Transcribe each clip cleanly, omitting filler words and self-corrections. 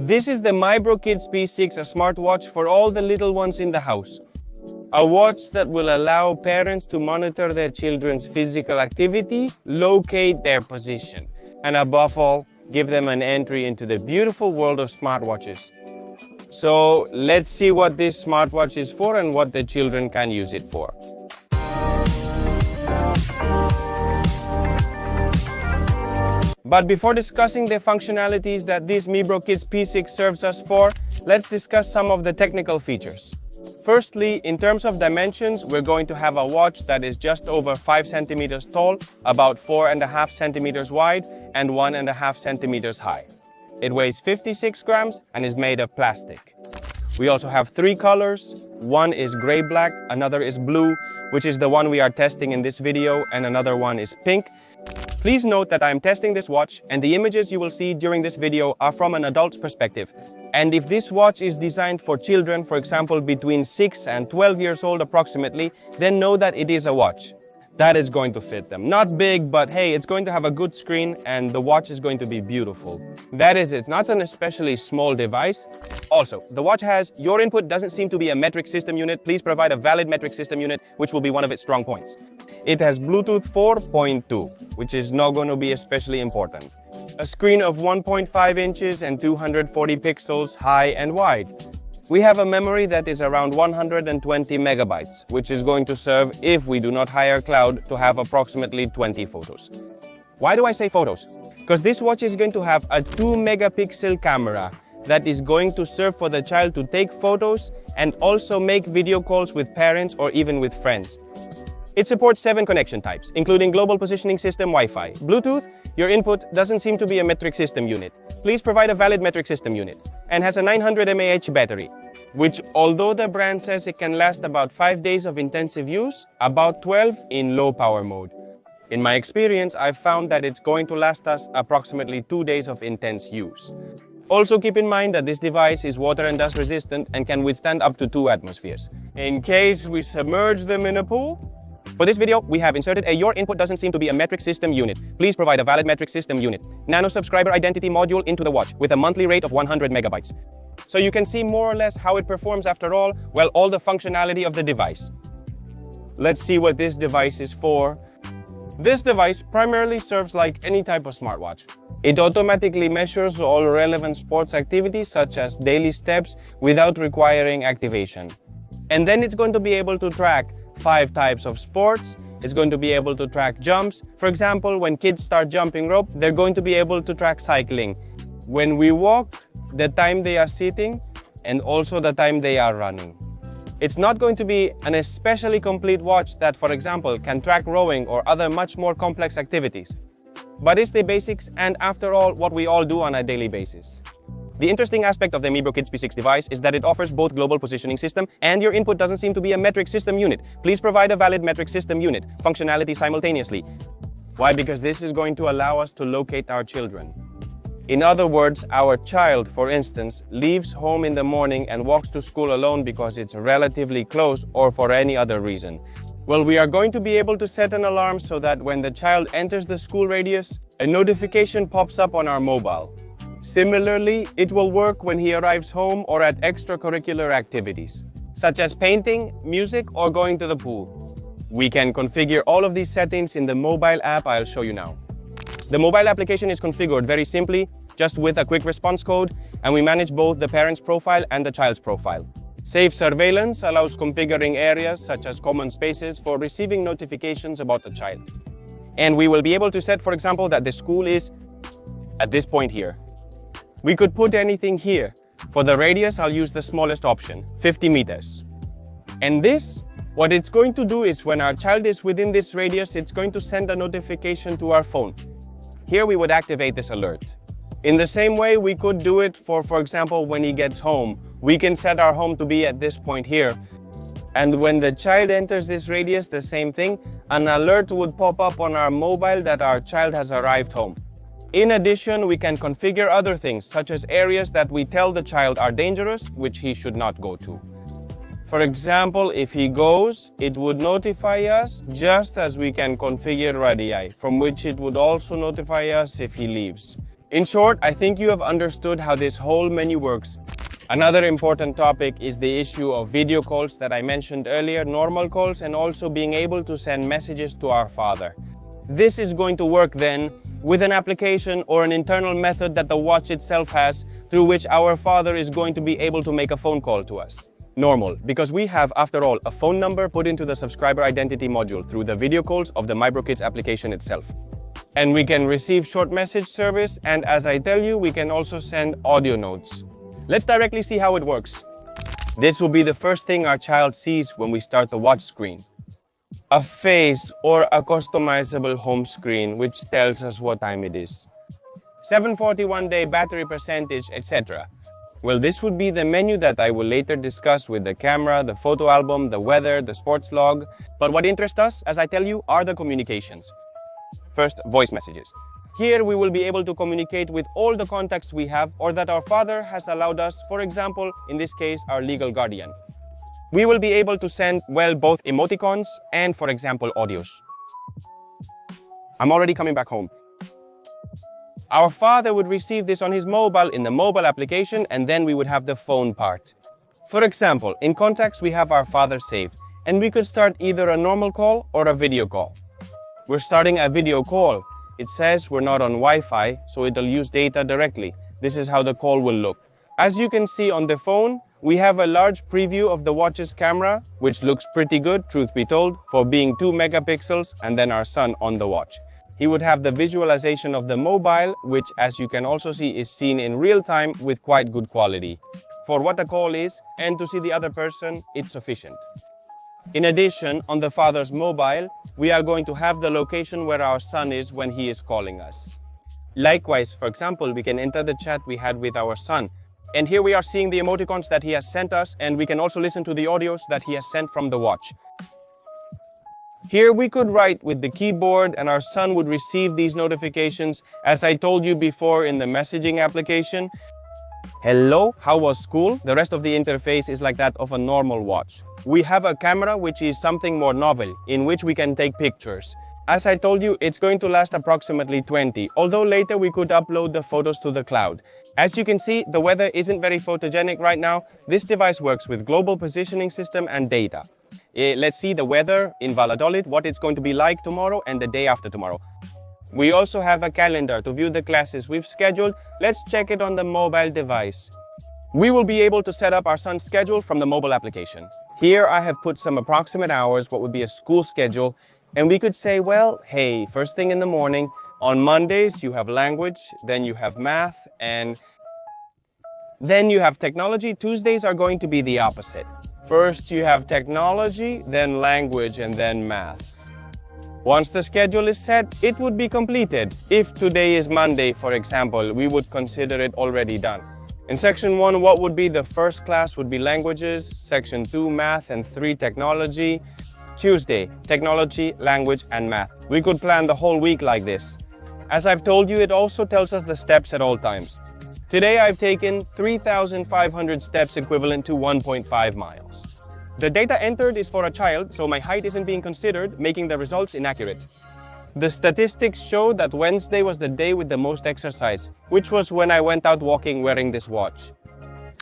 This is the Mibro Kids P6, a smartwatch for all the little ones in the house. A watch that will allow parents to monitor their children's physical activity, locate their position, and above all, give them an entry into the beautiful world of smartwatches. So let's see what this smartwatch is for and what the children can use it for. But before discussing the functionalities that this Mibro Kids P6 serves us for, let's discuss some of the technical features. Firstly, in terms of dimensions, we're going to have a watch that is just over 5 centimeters tall, about 4.5 centimeters wide, and 1.5 centimeters high. It weighs 56 grams and is made of plastic. We also have 3 colors. One is gray-black, another is blue, which is the one we are testing in this video, and another one is pink. Please note that I am testing this watch, and the images you will see during this video are from an adult's perspective. And if this watch is designed for children, for example between 6 and 12 years old approximately, then know that it is a watch that is going to fit them. Not big, but hey, it's going to have a good screen and the watch is going to be beautiful. That is, it's not an especially small device. Also, the watch has your input doesn't seem to be a metric system unit. Please provide a valid metric system unit, which will be one of its strong points. It has Bluetooth 4.2, which is not going to be especially important. A screen of 1.5 inches and 240 pixels high and wide. We have a memory that is around 120 megabytes, which is going to serve, if we do not hire cloud, to have approximately 20 photos. Why do I say photos? Because this watch is going to have a 2 megapixel camera that is going to serve for the child to take photos and also make video calls with parents or even with friends. It supports 7 connection types, including Global Positioning System Wi-Fi. Bluetooth, your input doesn't seem to be a metric system unit. Please provide a valid metric system unit. And has a 900 mAh battery, which although the brand says it can last about 5 days of intensive use, about 12 in low power mode. In my experience, I've found that it's going to last us approximately 2 days of intense use. Also keep in mind that this device is water and dust resistant and can withstand up to 2 atmospheres. In case we submerge them in a pool. For this video, we have inserted a your input doesn't seem to be a metric system unit. Please provide a valid metric system unit. Nano subscriber identity module into the watch with a monthly rate of 100 megabytes. So you can see more or less how it performs after all the functionality of the device. Let's see what this device is for. This device primarily serves like any type of smartwatch. It automatically measures all relevant sports activities such as daily steps without requiring activation. And then it's going to be able to track 5 types of sports. It's going to be able to track jumps. For example, when kids start jumping rope, they're going to be able to track cycling. When we walk, the time they are sitting, and also the time they are running. It's not going to be an especially complete watch that, for example, can track rowing or other much more complex activities. But it's the basics and, after all, what we all do on a daily basis. The interesting aspect of the Mibro Kids P6 device is that it offers both Global Positioning System and your input doesn't seem to be a metric system unit. Please provide a valid metric system unit functionality simultaneously. Why? Because this is going to allow us to locate our children. In other words, our child, for instance, leaves home in the morning and walks to school alone because it's relatively close or for any other reason. Well, we are going to be able to set an alarm so that when the child enters the school radius, a notification pops up on our mobile. Similarly, it will work when he arrives home or at extracurricular activities, such as painting, music, or going to the pool. We can configure all of these settings in the mobile app I'll show you now. The mobile application is configured very simply, just with a quick response code, and we manage both the parent's profile and the child's profile. Safe surveillance allows configuring areas such as common spaces for receiving notifications about the child. And we will be able to set, for example, that the school is at this point here. We could put anything here. For the radius, I'll use the smallest option, 50 meters. And this, what it's going to do is when our child is within this radius, it's going to send a notification to our phone. Here we would activate this alert. In the same way, we could do it for example, when he gets home. We can set our home to be at this point here. And when the child enters this radius, the same thing, an alert would pop up on our mobile that our child has arrived home. In addition, we can configure other things, such as areas that we tell the child are dangerous, which he should not go to. For example, if he goes, it would notify us, just as we can configure radii, from which it would also notify us if he leaves. In short, I think you have understood how this whole menu works. Another important topic is the issue of video calls that I mentioned earlier, normal calls, and also being able to send messages to our father. This is going to work then with an application or an internal method that the watch itself has, through which our father is going to be able to make a phone call to us. Normal, because we have, after all, a phone number put into the subscriber identity module through the video calls of the Mibro Kids application itself. And we can receive short message service, and as I tell you, we can also send audio notes. Let's directly see how it works. This will be the first thing our child sees when we start the watch screen. A face or a customizable home screen which tells us what time it is. 741 day battery percentage, etc. Well, this would be the menu that I will later discuss with the camera, the photo album, the weather, the sports log. But what interests us, as I tell you, are the communications. First, voice messages. Here we will be able to communicate with all the contacts we have or that our father has allowed us, for example, in this case, our legal guardian. We will be able to send, well, both emoticons and, for example, audios. I'm already coming back home. Our father would receive this on his mobile in the mobile application, and then we would have the phone part. For example, in contacts we have our father saved, and we could start either a normal call or a video call. We're starting a video call. It says we're not on Wi-Fi, so it'll use data directly. This is how the call will look. As you can see on the phone, we have a large preview of the watch's camera, which looks pretty good, truth be told, for being 2 megapixels, and then our son on the watch. He would have the visualization of the mobile, which, as you can also see, is seen in real time with quite good quality. For what a call is, and to see the other person, it's sufficient. In addition, on the father's mobile, we are going to have the location where our son is when he is calling us. Likewise, for example, we can enter the chat we had with our son. And here we are seeing the emoticons that he has sent us, and we can also listen to the audios that he has sent from the watch. Here we could write with the keyboard, and our son would receive these notifications, as I told you before in the messaging application. Hello, how was school? The rest of the interface is like that of a normal watch. We have a camera which is something more novel, in which we can take pictures. As I told you, it's going to last approximately 20, although later we could upload the photos to the cloud. As you can see, the weather isn't very photogenic right now. This device works with global positioning system and data. Let's see the weather in Valladolid, what it's going to be like tomorrow and the day after tomorrow. We also have a calendar to view the classes we've scheduled. Let's check it on the mobile device. We will be able to set up our son's schedule from the mobile application. Here I have put some approximate hours, what would be a school schedule, and we could say, well, hey, first thing in the morning, on Mondays you have language, then you have math, and then you have technology. Tuesdays are going to be the opposite. First you have technology, then language, and then math. Once the schedule is set, it would be completed. If today is Monday, for example, we would consider it already done. In section 1, what would be the first class would be languages, section 2, math, and 3, technology. Tuesday, technology, language, and math. We could plan the whole week like this. As I've told you, it also tells us the steps at all times. Today I've taken 3,500 steps, equivalent to 1.5 miles. The data entered is for a child, so my height isn't being considered, making the results inaccurate. The statistics show that Wednesday was the day with the most exercise, which was when I went out walking wearing this watch.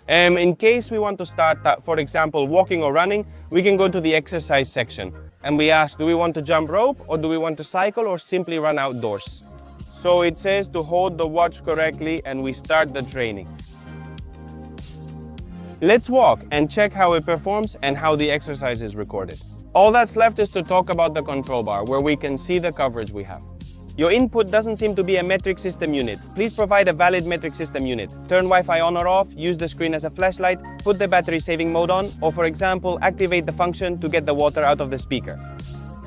In case we want to start, for example, walking or running, we can go to the exercise section. And we ask, do we want to jump rope, or do we want to cycle, or simply run outdoors? So it says to hold the watch correctly, and we start the training. Let's walk and check how it performs and how the exercise is recorded. All that's left is to talk about the control bar, where we can see the coverage we have. Your input doesn't seem to be a metric system unit. Please provide a valid metric system unit. Turn Wi-Fi on or off, use the screen as a flashlight, put the battery saving mode on, or for example, activate the function to get the water out of the speaker.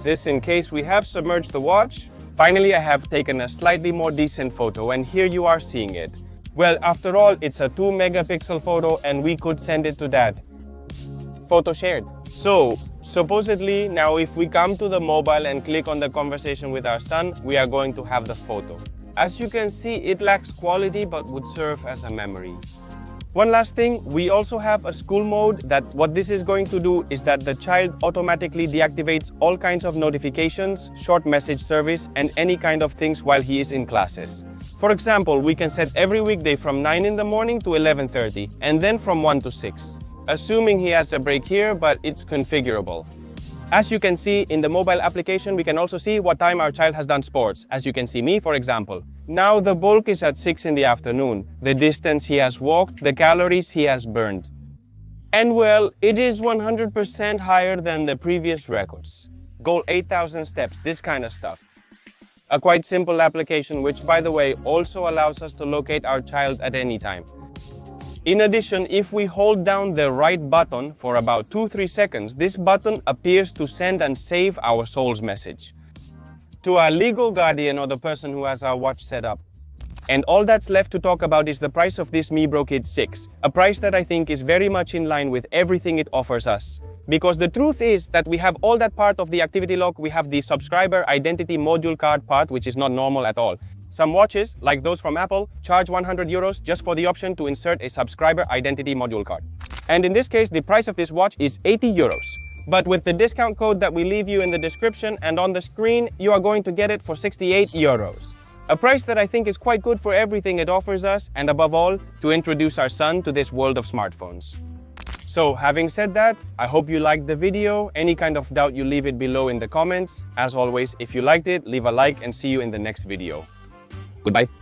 This in case we have submerged the watch. Finally, I have taken a slightly more decent photo, and here you are seeing it. Well, after all, it's a 2 megapixel photo, and we could send it to Dad. Photo shared. So, supposedly, now if we come to the mobile and click on the conversation with our son, we are going to have the photo. As you can see, it lacks quality but would serve as a memory. One last thing, we also have a school mode that what this is going to do is that the child automatically deactivates all kinds of notifications, short message service, and any kind of things while he is in classes. For example, we can set every weekday from 9 in the morning to 11:30 and then from 1 to 6. Assuming he has a break here, but it's configurable. As you can see, in the mobile application, we can also see what time our child has done sports. As you can see me, for example. Now the bulk is at 6 in the afternoon, the distance he has walked, the calories he has burned. And well, it is 100% higher than the previous records. Goal 8,000 steps, this kind of stuff. A quite simple application which, by the way, also allows us to locate our child at any time. In addition, if we hold down the right button for about 2-3 seconds, this button appears to send and save our soul's message to our legal guardian or the person who has our watch set up. And all that's left to talk about is the price of this Mibro Kid 6, a price that I think is very much in line with everything it offers us. Because the truth is that we have all that part of the activity log, we have the subscriber identity module card part, which is not normal at all. Some watches, like those from Apple, charge €100 just for the option to insert a subscriber identity module card. And in this case, the price of this watch is €80. But with the discount code that we leave you in the description and on the screen, you are going to get it for €68. A price that I think is quite good for everything it offers us, and above all, to introduce our son to this world of smartphones. So, having said that, I hope you liked the video. Any kind of doubt, you leave it below in the comments. As always, if you liked it, leave a like and see you in the next video. Goodbye.